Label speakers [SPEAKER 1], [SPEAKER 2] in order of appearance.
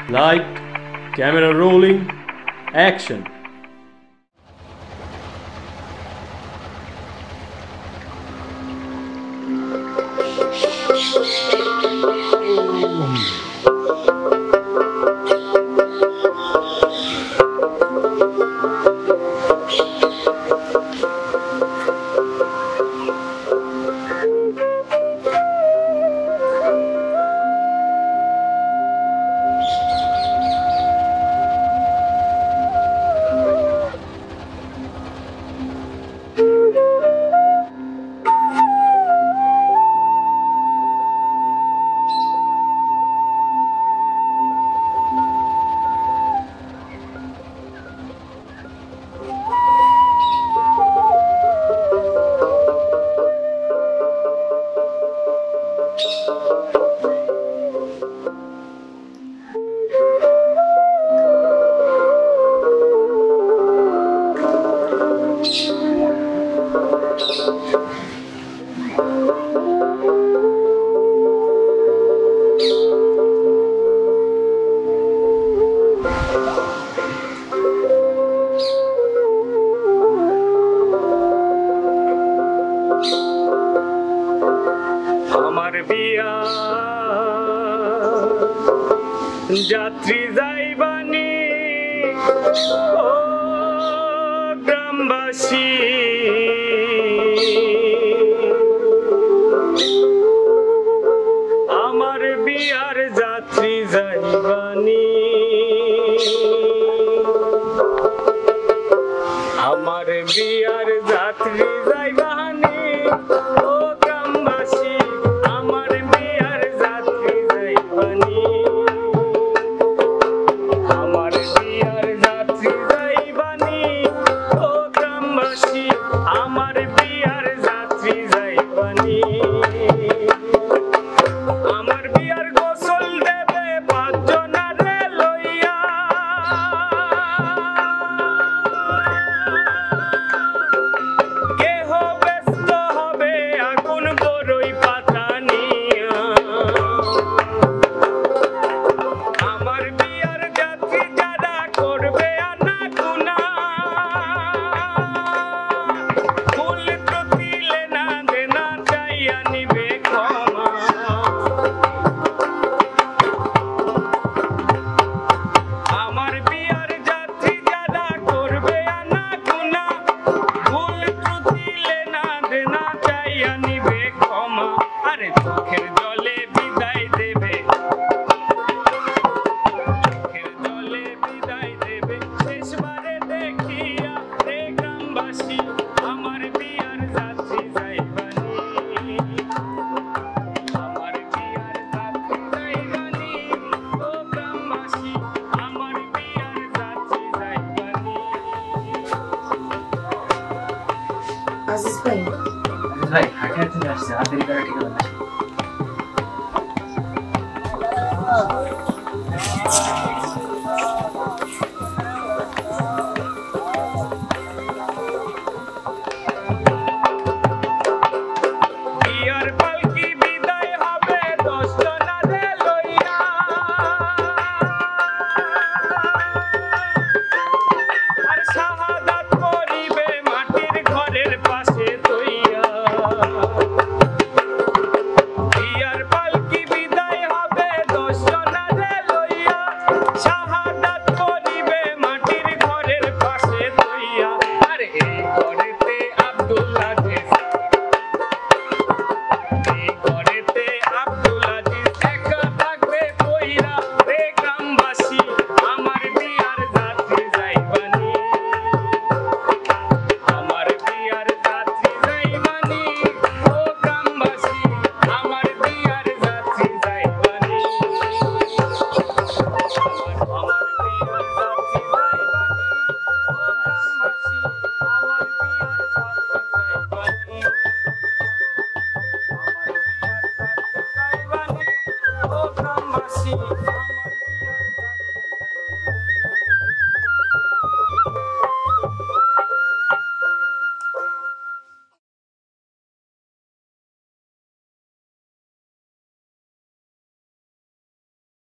[SPEAKER 1] Light, camera rolling, action.
[SPEAKER 2] যাত্রী যাইবানি ও গ্রামবাসী আমার বিয়ার যাত্রী যাইবানি আমার বিয়ার যাত্রী যাইবানি ও গ্রামবাসী আমার বিয়ার যাত্রী যাইবানি আমার বিয়ার যাত্রী যাইবানি আমার বিয়ার গোসল দেবে পাঁচজনারে লইয়া কেহ ব্যস্ত হবে আগুন বড়ই পাতা নিয়া আমার বিয়ার যাত্রী যারা করবে আনা গুনা চোখের জলে বিদায় দেবে চোখের জলে বিদায় দেবে শেষবারে দেখিয়া রে গ্রামবাসী আমার বিয়ার যাত্রী যাইবানি আমার বিয়ার যাত্রী যাইবানি ও গ্রামবাসী আমার বিয়ার যাত্রী যাইবানি।
[SPEAKER 3] আজিজ ভাই হাঁটে হাঁটে আসছে আর দেরি করা ঠিক হবে না।
[SPEAKER 2] Mercy.